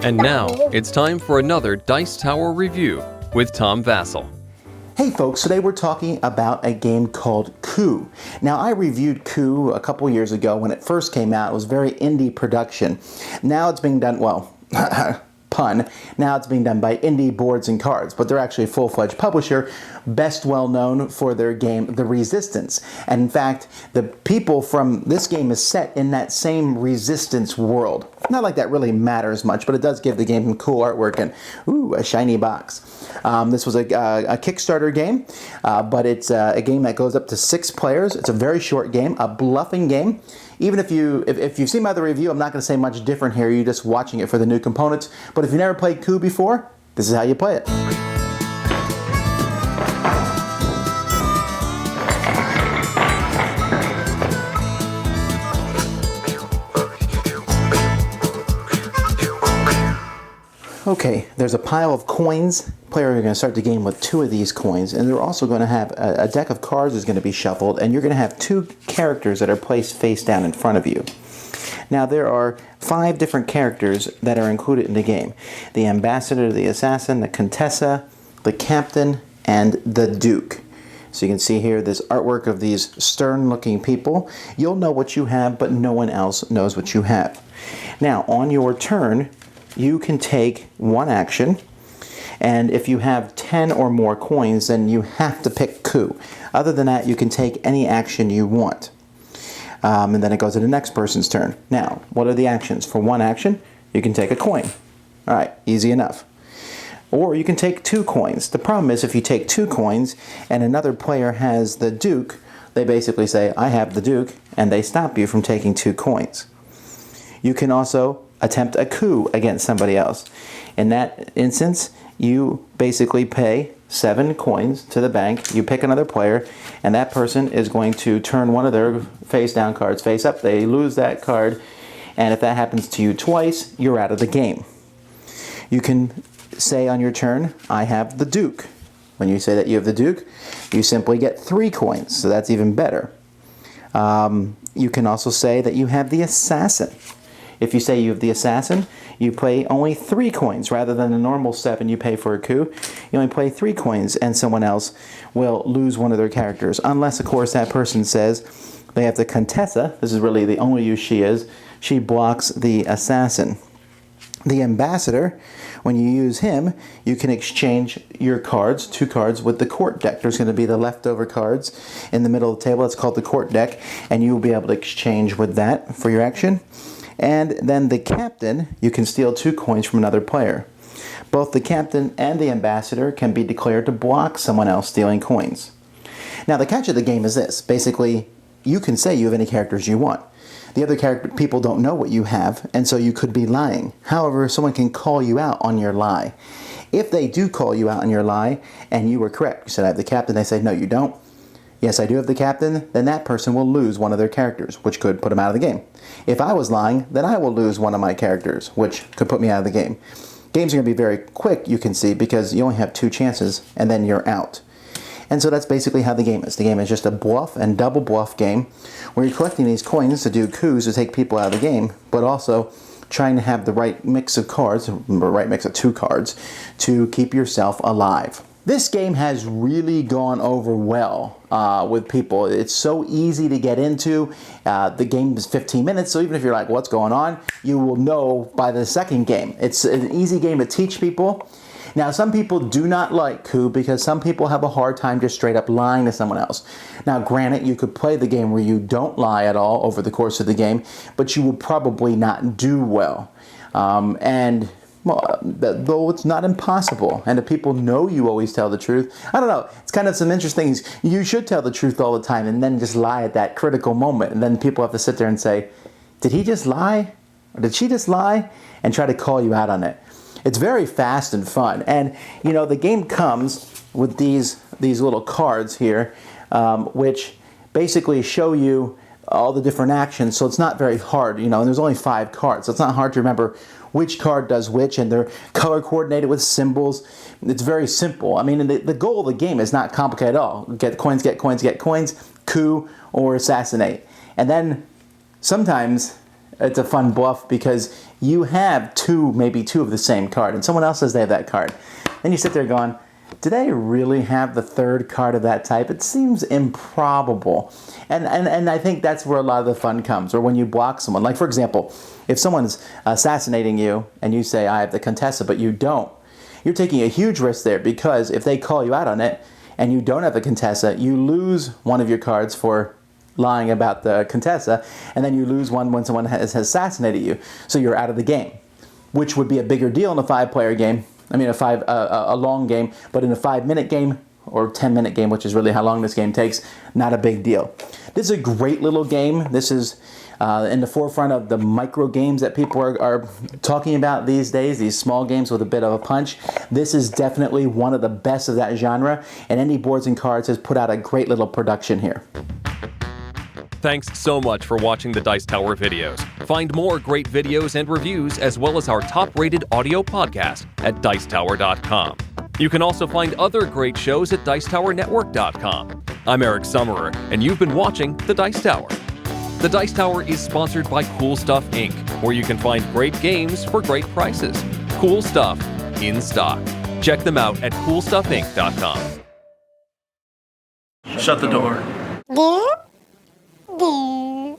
And now, it's time for another Dice Tower review with Tom Vasel. Hey folks, today we're talking about a game called Coup. Now, I reviewed Coup a couple years ago when it first came out. It was very indie production. Now it's being done, well, pun, now it's being done by Indie Boards and Cards, but they're actually a full-fledged publisher, best well known for their game, The Resistance. And in fact, the people from this game is set in that same Resistance world. Not like that really matters much, but it does give the game some cool artwork and, ooh, a shiny box. This was a Kickstarter game, but it's a game that goes up to 6 players. It's a very short game, a bluffing game. Even if you've seen my other review, I'm not going to say much different here. You're just watching it for the new components. But if you've never played Coup before, this is how you play it. Okay, there's a pile of coins. Player, you're going to start the game with 2 of these coins, and they're also going to have a deck of cards is going to be shuffled, and you're going to have 2 characters that are placed face down in front of you. Now, there are 5 different characters that are included in the game. The Ambassador, the Assassin, the Contessa, the Captain, and the Duke. So you can see here this artwork of these stern-looking people. You'll know what you have, but no one else knows what you have. Now, on your turn, you can take one action, and if you have 10 or more coins, then you have to pick Coup. Other than that, you can take any action you want. And then it goes to the next person's turn. Now, what are the actions? For one action, you can take a coin. All right, easy enough. Or you can take 2 coins. The problem is if you take 2 coins and another player has the Duke, they basically say, I have the Duke, and they stop you from taking 2 coins. You can also attempt a coup against somebody else. In that instance, you basically pay 7 coins to the bank, you pick another player, and that person is going to turn one of their face down cards face up. They lose that card, and if that happens to you twice, you're out of the game. You can say on your turn, I have the Duke. When you say that you have the Duke, you simply get 3 coins, so that's even better. You can also say that you have the Assassin. If you say you have the Assassin, you pay only 3 coins. Rather than the normal 7 you pay for a coup, you only pay 3 coins, and someone else will lose one of their characters. Unless, of course, that person says they have the Contessa. This is really the only use she is. She blocks the Assassin. The Ambassador, when you use him, you can exchange your cards, 2 cards, with the court deck. There's going to be the leftover cards in the middle of the table. It's called the court deck, and you will be able to exchange with that for your action. And then the Captain, you can steal 2 coins from another player. Both the Captain and the Ambassador can be declared to block someone else stealing coins. Now, the catch of the game is this. Basically, you can say you have any characters you want. The other people don't know what you have, and so you could be lying. However, someone can call you out on your lie. If they do call you out on your lie, and you were correct, you said, I have the Captain, they say, no, you don't. Yes, I do have the Captain, then that person will lose one of their characters, which could put them out of the game. If I was lying, then I will lose one of my characters, which could put me out of the game. Games are going to be very quick, you can see, because you only have 2 chances, and then you're out. And so that's basically how the game is. The game is just a bluff and double bluff game, where you're collecting these coins to do coups to take people out of the game, but also trying to have the right mix of cards, or right mix of 2 cards, to keep yourself alive. This game has really gone over well with people. It's so easy to get into. The game is 15 minutes, so even if you're like, what's going on? You will know by the second game. It's an easy game to teach people. Now, some people do not like Coup because some people have a hard time just straight up lying to someone else. Now, granted, you could play the game where you don't lie at all over the course of the game, but you will probably not do well. Well, though it's not impossible, and if people know you always tell the truth, I don't know, it's kind of some interesting things. You should tell the truth all the time and then just lie at that critical moment, and then people have to sit there and say, did he just lie? Or did she just lie? And try to call you out on it. It's very fast and fun, and you know, the game comes with these little cards here, which basically show you all the different actions, so it's not very hard, you know, and there's only 5 cards, so it's not hard to remember which card does which, and they're color coordinated with symbols. It's very simple. I mean, the goal of the game is not complicated at all. Get coins, get coins, get coins, coup, or assassinate. And then sometimes it's a fun bluff because you have maybe two of the same card, and someone else says they have that card. Then you sit there going, do they really have the third card of that type? It seems improbable. And I think that's where a lot of the fun comes, or when you block someone. Like, for example, if someone's assassinating you and you say, I have the Contessa, but you don't, you're taking a huge risk there, because if they call you out on it and you don't have the Contessa, you lose one of your cards for lying about the Contessa, and then you lose one when someone has assassinated you. So you're out of the game, which would be a bigger deal in a 5-player game. I mean, a long game, but in a 5-minute game or 10-minute game, which is really how long this game takes, not a big deal. This is a great little game. This is in the forefront of the micro games that people are talking about these days, these small games with a bit of a punch. This is definitely one of the best of that genre, and Indie Boards and Cards has put out a great little production here. Thanks so much for watching the Dice Tower videos. Find more great videos and reviews, as well as our top-rated audio podcast at Dicetower.com. You can also find other great shows at Dicetowernetwork.com. I'm Eric Summerer, and you've been watching The Dice Tower. The Dice Tower is sponsored by Cool Stuff Inc., where you can find great games for great prices. Cool stuff in stock. Check them out at CoolStuffInc.com. Shut the door. There.